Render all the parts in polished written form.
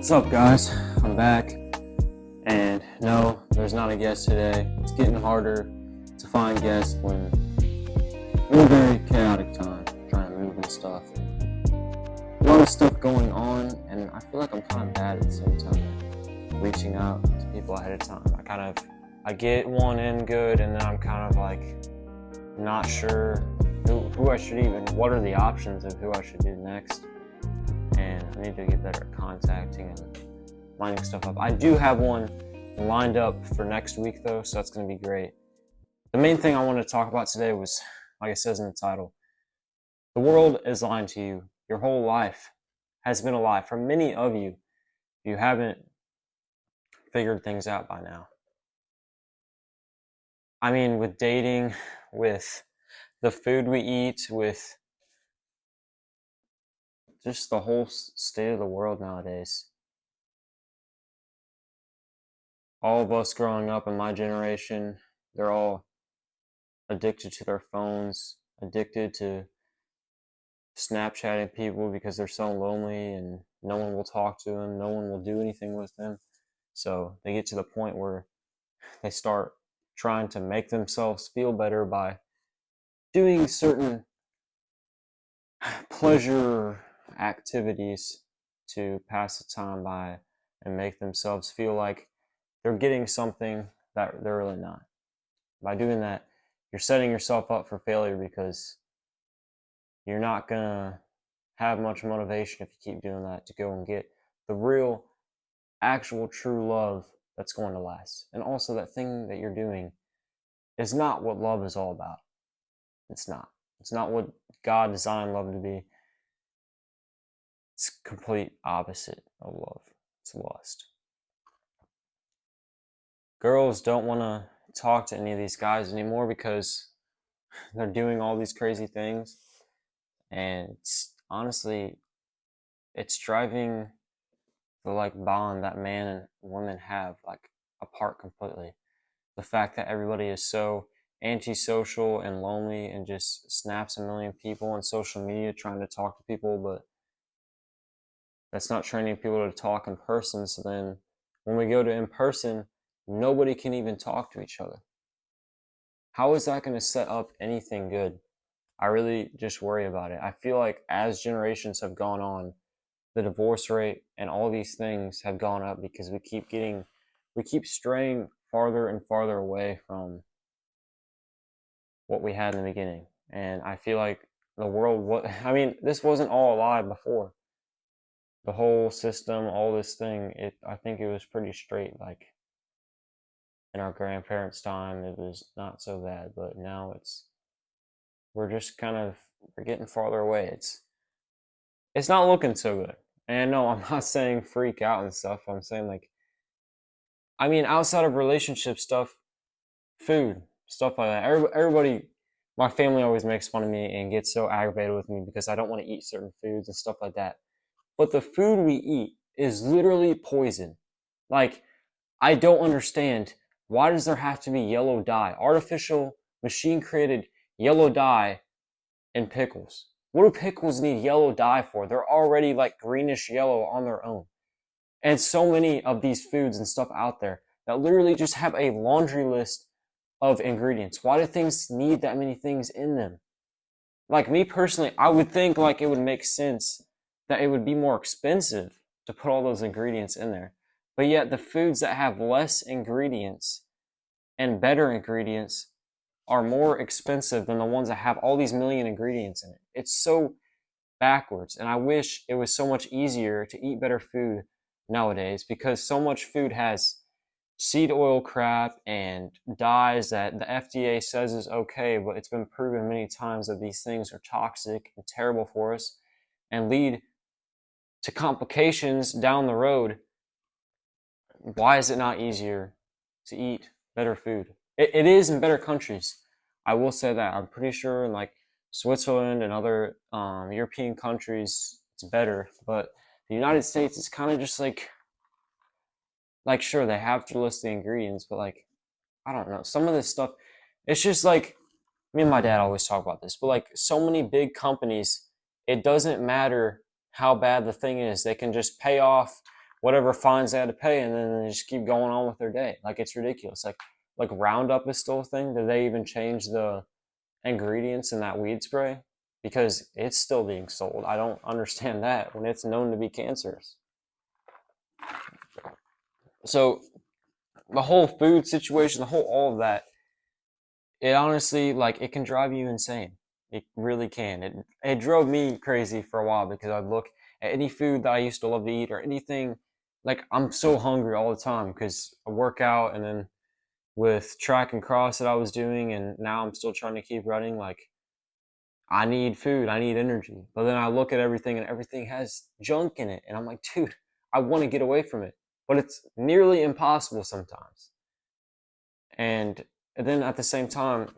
What's up, guys? I'm back, and no, there's not a guest today. It's getting harder to find guests when we're in a very chaotic time, trying to move and stuff. A lot of stuff going on, and I feel like I'm kind of bad at the same time, reaching out to people ahead of time. I get one in good, and then I'm kind of like not sure who I should what are the options of who I should do next. And I need to get better at contacting and lining stuff up. I do have one lined up for next week though, so that's going to be great. The main thing I wanted to talk about today was, like it says in the title, the world is lying to you. Your whole life has been a lie. For many of you, you haven't figured things out by now. I mean, with dating, with the food we eat, with just the whole state of the world nowadays. All of us growing up in my generation, they're all addicted to their phones, addicted to Snapchatting people because they're so lonely and no one will talk to them, no one will do anything with them. So they get to the point where they start trying to make themselves feel better by doing certain pleasure activities to pass the time by and make themselves feel like they're getting something that they're really not. By doing that, you're setting yourself up for failure because you're not gonna have much motivation if you keep doing that to go and get the real, actual, true love that's going to last. And also, that thing that you're doing is not what love is all about. It's not. It's not what God designed love to be. It's complete opposite of love. It's lust. Girls don't want to talk to any of these guys anymore because they're doing all these crazy things, and honestly, it's driving the bond that man and woman have apart completely. The fact that everybody is so antisocial and lonely and just snaps a million people on social media trying to talk to people, but that's not training people to talk in person. So then when we go to in person, nobody can even talk to each other. How is that going to set up anything good? I really just worry about it. I feel like as generations have gone on, the divorce rate and all these things have gone up because we keep straying farther and farther away from what we had in the beginning. And I feel like this wasn't all a lie before. The whole system, all this thing, I think it was pretty straight. Like in our grandparents' time, it was not so bad, but now we're getting farther away. It's not looking so good. And no, I'm not saying freak out and stuff. I'm saying outside of relationship stuff, food, stuff like that. Everybody, my family always makes fun of me and gets so aggravated with me because I don't want to eat certain foods and stuff like that. But the food we eat is literally poison. Like, I don't understand. Why does there have to be yellow dye? Artificial, machine created yellow dye in pickles. What do pickles need yellow dye for? They're already like greenish yellow on their own. And so many of these foods and stuff out there that literally just have a laundry list of ingredients. Why do things need that many things in them? Like me personally, I would think like it would make sense that it would be more expensive to put all those ingredients in there. But yet the foods that have less ingredients and better ingredients are more expensive than the ones that have all these million ingredients in it. It's so backwards. And I wish it was so much easier to eat better food nowadays because so much food has seed oil crap and dyes that the FDA says is okay, but it's been proven many times that these things are toxic and terrible for us and lead to complications down the road. Why is it not easier to eat better food? It is in better countries. I will say that. I'm pretty sure in like Switzerland and other European countries it's better, but the United States is kind of just like sure they have to list the ingredients, but like I don't know, some of this stuff it's just like me and my dad always talk about this, but like so many big companies, it doesn't matter how bad the thing is, they can just pay off whatever fines they had to pay, and then they just keep going on with their day. Like, it's ridiculous. Like Roundup is still a thing. Did they even change the ingredients in that weed spray? Because it's still being sold. I don't understand that when it's known to be cancerous. So the whole food situation, the whole all of that, it honestly, like, it can drive you insane. It really can. It drove me crazy for a while because I'd look at any food that I used to love to eat or anything. Like, I'm so hungry all the time because I work out, and then with track and cross that I was doing, and now I'm still trying to keep running. Like, I need food, I need energy. But then I look at everything and everything has junk in it, and I'm like, dude, I want to get away from it. But it's nearly impossible sometimes. And then at the same time,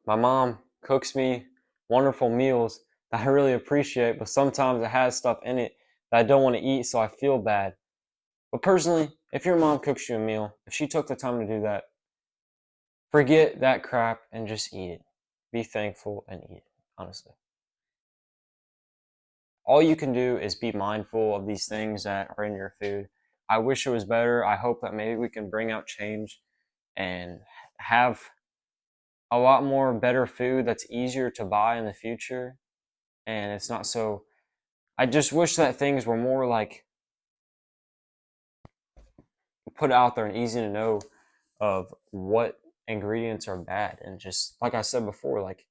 my mom cooks me wonderful meals that I really appreciate, but sometimes it has stuff in it that I don't want to eat, so I feel bad. But personally, if your mom cooks you a meal, if she took the time to do that, forget that crap and just eat it. Be thankful and eat it, honestly. All you can do is be mindful of these things that are in your food. I wish it was better. I hope that maybe we can bring out change and have a lot more better food that's easier to buy in the future. And it's not so. I just wish that things were more like put out there and easy to know of what ingredients are bad. And just like I said before, like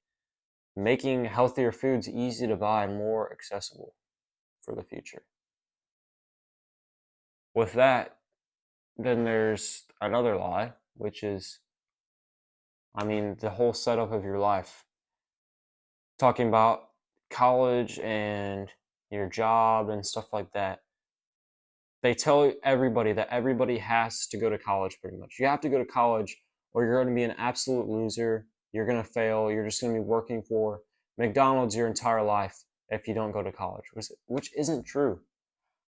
making healthier foods easy to buy and more accessible for the future. With that, then there's another lie, which is, I mean, the whole setup of your life. Talking about college and your job and stuff like that. They tell everybody that everybody has to go to college pretty much. You have to go to college or you're going to be an absolute loser. You're going to fail. You're just going to be working for McDonald's your entire life if you don't go to college, which isn't true.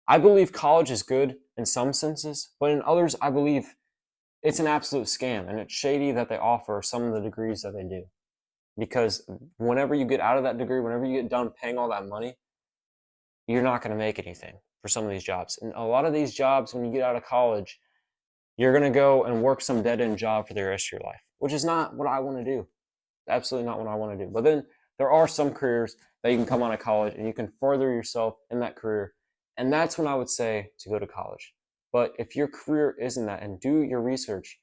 I believe college is good in some senses, but in others, I believe it's an absolute scam and it's shady that they offer some of the degrees that they do. Because whenever you get out of that degree, whenever you get done paying all that money, you're not going to make anything for some of these jobs. And a lot of these jobs, when you get out of college, you're going to go and work some dead end job for the rest of your life, which is not what I want to do. Absolutely not what I want to do. But then there are some careers that you can come out of college and you can further yourself in that career. And that's when I would say to go to college. But if your career isn't that, and do your research,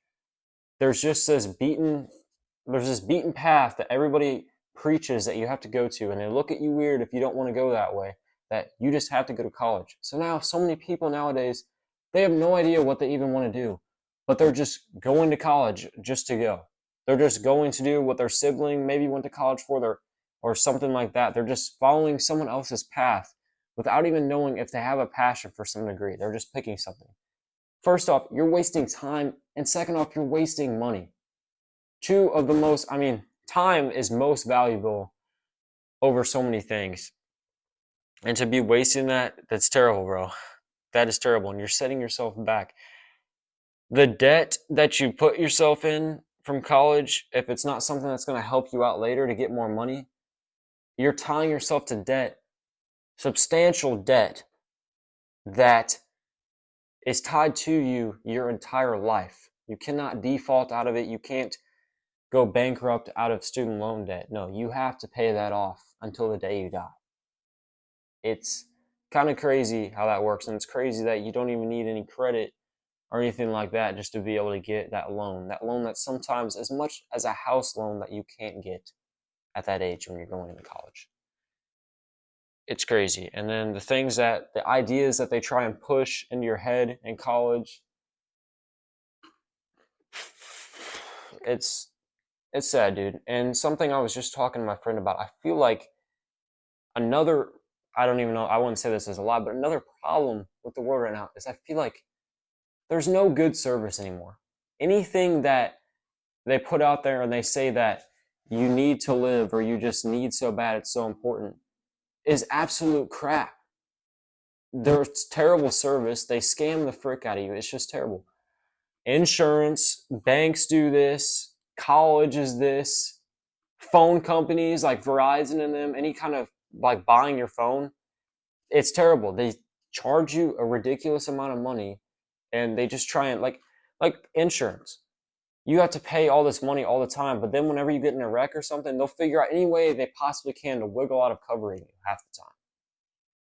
there's just there's this beaten path that everybody preaches that you have to go to, and they look at you weird if you don't want to go that way, that you just have to go to college. So now so many people nowadays, they have no idea what they even want to do, but they're just going to college just to go. They're just going to do what their sibling maybe went to college for, or something like that. They're just following someone else's path without even knowing if they have a passion for some degree. They're just picking something. First off, you're wasting time, and second off, you're wasting money. Two of the most, I mean, time is most valuable over so many things. And to be wasting that's terrible, bro. That is terrible. And you're setting yourself back. The debt that you put yourself in from college, if it's not something that's going to help you out later to get more money, you're tying yourself to debt, substantial debt that is tied to you your entire life. You cannot default out of it. You can't go bankrupt out of student loan debt. No, you have to pay that off until the day you die. It's kind of crazy how that works, and it's crazy that you don't even need any credit or anything like that just to be able to get that loan. That loan that's sometimes as much as a house loan that you can't get at that age when you're going into college. It's crazy. And then the ideas that they try and push into your head in college, it's sad, dude. And something I was just talking to my friend about, I feel like another, I don't even know, I wouldn't say this as a lie, but another problem with the world right now is I feel like there's no good service anymore. Anything that they put out there and they say that you need to live or you just need so bad, it's so important, is absolute crap. There's terrible service. They scam the frick out of you. It's just terrible. Insurance, banks do this, college is this, phone companies like Verizon and them, any kind of like buying your phone, it's terrible. charge you a ridiculous amount of money, and they just try and like insurance. You have to pay all this money all the time, but then whenever you get in a wreck or something, they'll figure out any way they possibly can to wiggle out of covering you half the time.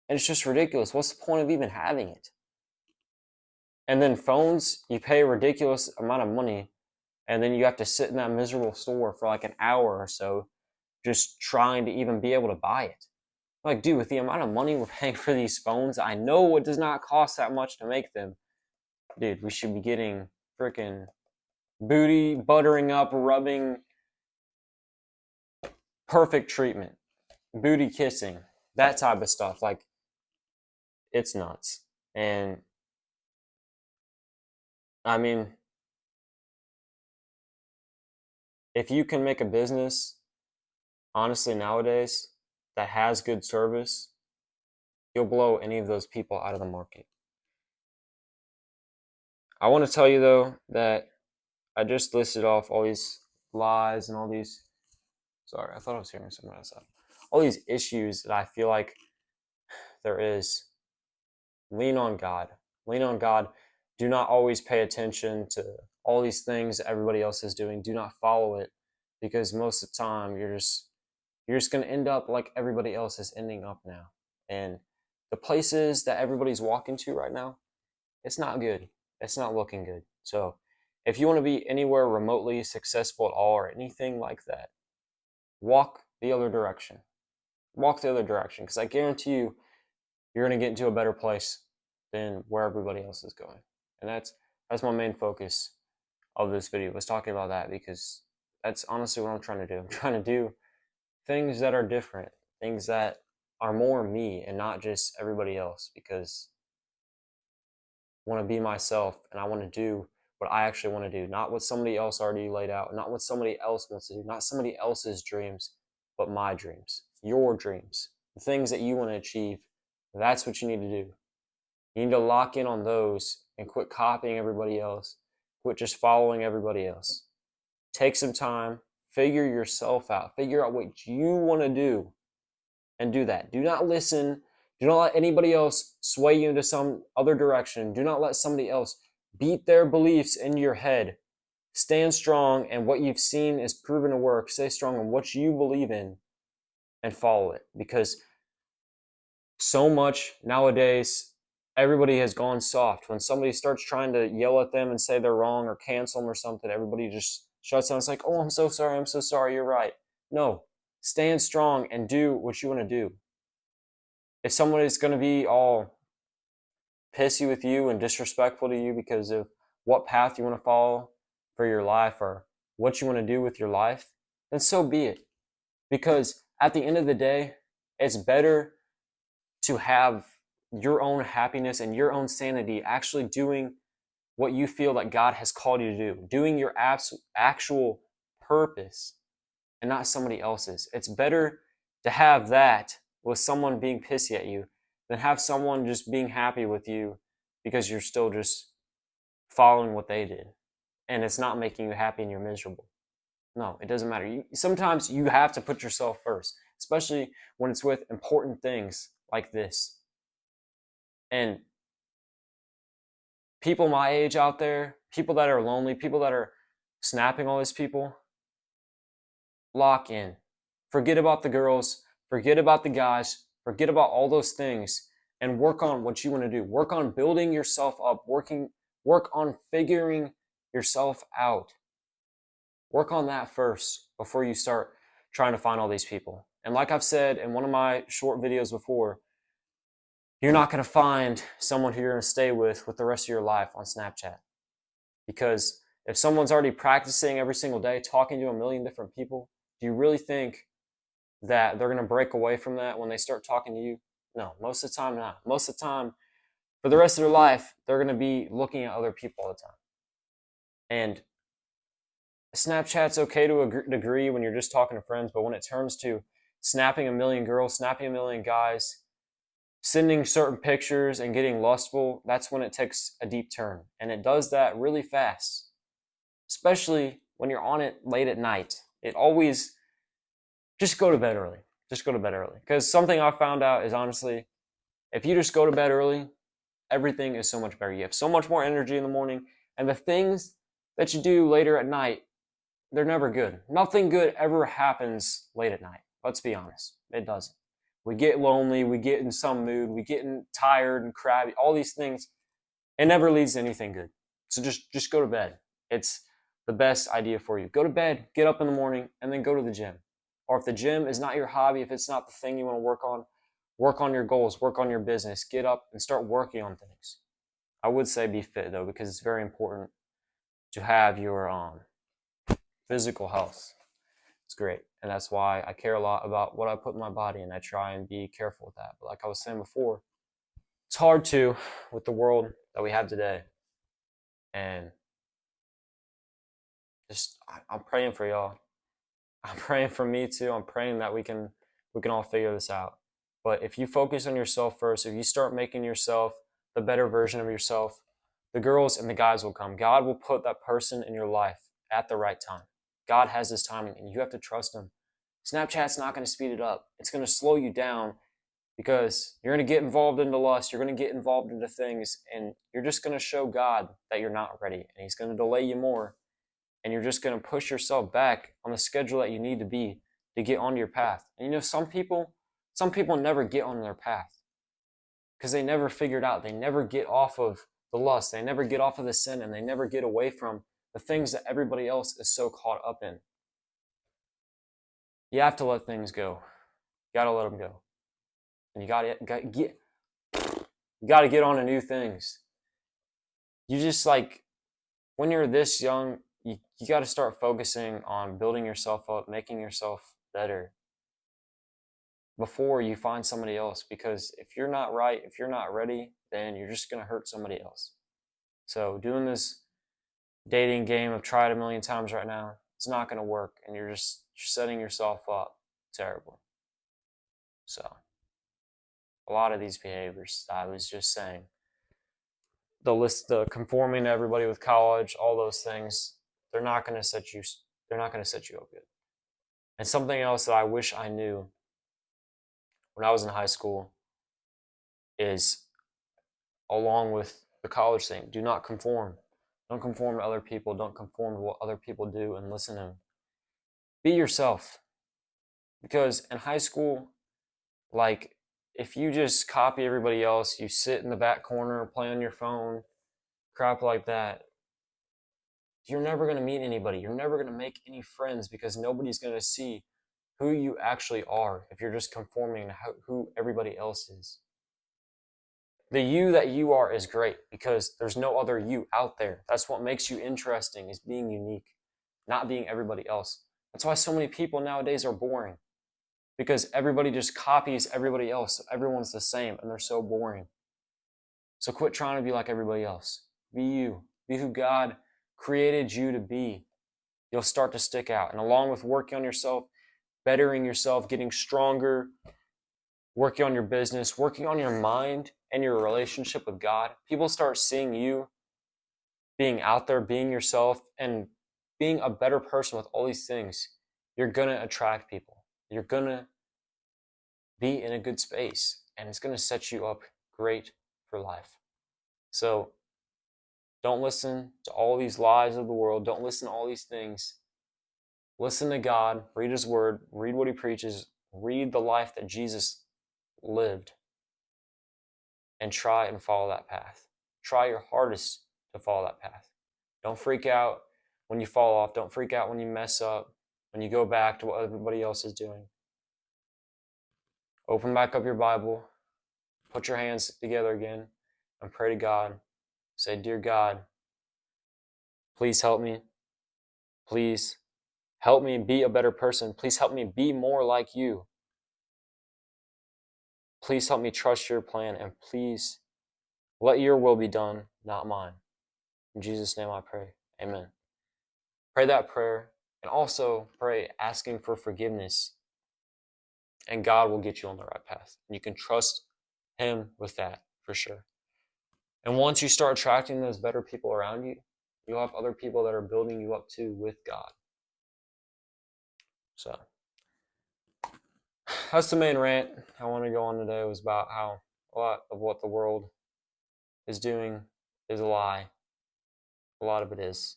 And it's just ridiculous. What's the point of even having it? And then phones, you pay a ridiculous amount of money, and then you have to sit in that miserable store for like an hour or so just trying to even be able to buy it. Like, dude, with the amount of money we're paying for these phones, I know it does not cost that much to make them. Dude, we should be getting freaking booty buttering up, rubbing, perfect treatment, booty kissing, that type of stuff. Like, it's nuts. And I mean, if you can make a business, honestly, nowadays, that has good service, you'll blow any of those people out of the market. I want to tell you, though, that I just listed off all these lies and all these. Sorry, I thought I was hearing someone else out. All these issues that I feel like there is. Lean on God. Lean on God. Do not always pay attention to all these things that everybody else is doing. Do not follow it, because most of the time you're just going to end up like everybody else is ending up now. And the places that everybody's walking to right now, it's not good. It's not looking good. So if you want to be anywhere remotely successful at all or anything like that, walk the other direction. Walk the other direction, because I guarantee you, you're going to get into a better place than where everybody else is going. And that's my main focus of this video, was talking about that, because that's honestly what I'm trying to do. I'm trying to do things that are different, things that are more me and not just everybody else, because I want to be myself and I want to do what I actually want to do, not what somebody else already laid out, not what somebody else wants to do, not somebody else's dreams, but my dreams, your dreams, the things that you want to achieve. That's what you need to do. You need to lock in on those and quit copying everybody else. Quit just following everybody else. Take some time, figure yourself out, figure out what you want to do, and do that. Do not listen. Do not let anybody else sway you into some other direction. Do not let somebody else beat their beliefs into your head. Stand strong, and what you've seen is proven to work. Stay strong in what you believe in and follow it, because so much nowadays, everybody has gone soft. When somebody starts trying to yell at them and say they're wrong or cancel them or something, everybody just shuts down. It's like, oh, I'm so sorry, you're right. No, stand strong and do what you want to do. If somebody's going to be all pissy with you and disrespectful to you because of what path you want to follow for your life or what you want to do with your life, then so be it. Because at the end of the day, it's better to have your own happiness and your own sanity actually doing what you feel that God has called you to do, doing your actual purpose and not somebody else's. It's better to have that with someone being pissy at you than have someone just being happy with you because you're still just following what they did and it's not making you happy and you're miserable. No, it doesn't matter. Sometimes you have to put yourself first, especially when it's with important things like this. And people my age out there, people that are lonely, people that are snapping all these people, lock in. Forget about the girls, forget about the guys, forget about all those things, and work on what you want to do. Work on building yourself up, work on figuring yourself out. Work on that first before you start trying to find all these people. And like I've said in one of my short videos before, you're not going to find someone who you're going to stay with the rest of your life on Snapchat. Because if someone's already practicing every single day, talking to a million different people, do you really think that they're going to break away from that when they start talking to you? No, most of the time not. Most of the time, for the rest of their life, they're going to be looking at other people all the time. And Snapchat's okay to a degree when you're just talking to friends, but when it turns to snapping a million girls, snapping a million guys, sending certain pictures and getting lustful, that's when it takes a deep turn. And it does that really fast, especially when you're on it late at night. It always, just go to bed early. Just go to bed early. Because something I found out is honestly, If you just go to bed early, everything is so much better. You have so much more energy in the morning, and the things that you do later at night, they're never good. Nothing good ever happens late at night. Let's be honest. It doesn't. We get lonely, we get in some mood, we get tired and crabby, all these things. It never leads to anything good. So just go to bed. It's the best idea for you. Go to bed, get up in the morning, and then go to the gym. Or if the gym is not your hobby, if it's not the thing you want to work on your goals, work on your business, get up and start working on things. I would say be fit though, because it's very important to have your physical health. It's great. And that's why I care a lot about what I put in my body, and I try and be careful with that. But like I was saying before, it's hard to with the world that we have today. And I'm praying for y'all. I'm praying for me too. I'm praying that we can all figure this out. But if you focus on yourself first, if you start making yourself the better version of yourself, the girls and the guys will come. God will put that person in your life at the right time. God has his timing, and you have to trust him. Snapchat's not going to speed it up. It's going to slow you down, because you're going to get involved into lust. You're going to get involved into things, and you're just going to show God that you're not ready, and he's going to delay you more, and you're just going to push yourself back on the schedule that you need to be to get onto your path. And you know, some people never get on their path because they never figured out. They never get off of the lust. They never get off of the sin, and they never get away from the things that everybody else is so caught up in. You have to let things go. You got to let them go. And you got to get on to new things. You just when you're this young, you got to start focusing on building yourself up, making yourself better before you find somebody else. Because if you're not right, if you're not ready, then you're just going to hurt somebody else. So doing this dating game, I've tried a million times right now, it's not going to work, and you're setting yourself up terribly. So a lot of these behaviors I was just saying, the conforming to everybody with college, all those things, they're not going to set you up good. And something else that I wish I knew when I was in high school is, along with the college thing, do not conform. Don't conform to other people. Don't conform to what other people do and listen to them. Be yourself. Because in high school, if you just copy everybody else, you sit in the back corner, play on your phone, crap like that, you're never going to meet anybody. You're never going to make any friends, because nobody's going to see who you actually are if you're just conforming to who everybody else is. The you that you are is great, because there's no other you out there. That's what makes you interesting, is being unique, not being everybody else. That's why so many people nowadays are boring, because everybody just copies everybody else. Everyone's the same, and they're so boring. So quit trying to be like everybody else. Be you. Be who God created you to be. You'll start to stick out. And along with working on yourself, bettering yourself, getting stronger, working on your business, working on your mind and your relationship with God, people start seeing you being out there, being yourself, and being a better person with all these things. You're going to attract people. You're going to be in a good space, and it's going to set you up great for life. So don't listen to all these lies of the world. Don't listen to all these things. Listen to God, read his word, read what he preaches, read the life that Jesus lived, and try and follow that path. Try your hardest to follow that path. Don't freak out when you fall off. Don't freak out when you mess up, when you go back to what everybody else is doing. Open back up your Bible, put your hands together again, and pray to God. Say, "Dear God, please help me. Please help me be a better person. Please help me be more like you. Please help me trust your plan, and please let your will be done, not mine." In Jesus' name I pray. Amen. Pray that prayer, and also pray asking for forgiveness, and God will get you on the right path. And you can trust him with that for sure. And once you start attracting those better people around you, you'll have other people that are building you up too with God. So that's the main rant I want to go on today. It was about how a lot of what the world is doing is a lie. A lot of it is.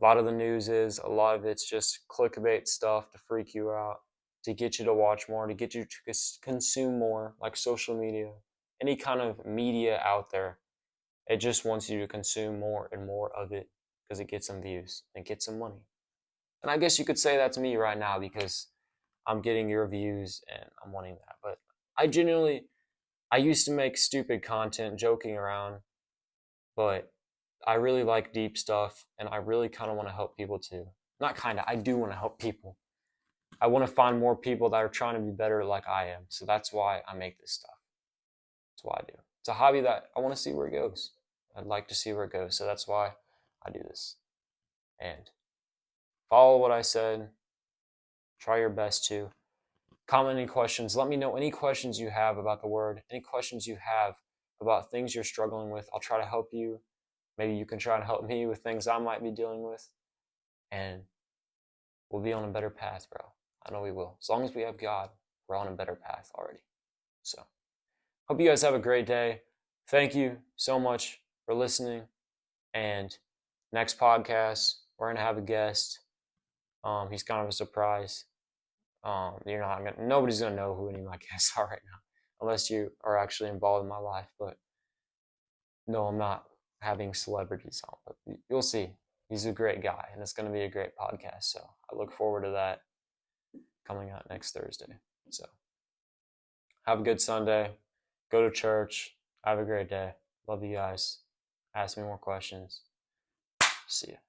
A lot of the news is, a lot of it's just clickbait stuff to freak you out, to get you to watch more, to get you to consume more, like social media, any kind of media out there. It just wants you to consume more and more of it because it gets some views and gets some money. And I guess you could say that's me right now because I'm getting your views and I'm wanting that. But I used to make stupid content joking around, but I really like deep stuff and I really kind of want to help people too. Not kind of, I do want to help people. I want to find more people that are trying to be better like I am. So that's why I make this stuff. That's why I do. It's a hobby that I want to see where it goes. I'd like to see where it goes. So that's why I do this. And follow what I said. Try your best to. Comment any questions. Let me know any questions you have about the word, any questions you have about things you're struggling with. I'll try to help you. Maybe you can try to help me with things I might be dealing with. And we'll be on a better path, bro. I know we will. As long as we have God, we're on a better path already. So, hope you guys have a great day. Thank you so much for listening. And next podcast, we're gonna have a guest. He's kind of a surprise. Nobody's gonna know who any of my guests are right now, unless you are actually involved in my life. But no, I'm not having celebrities on. But you'll see. He's a great guy, and it's gonna be a great podcast. So I look forward to that coming out next Thursday. So have a good Sunday. Go to church. Have a great day. Love you guys. Ask me more questions. See ya.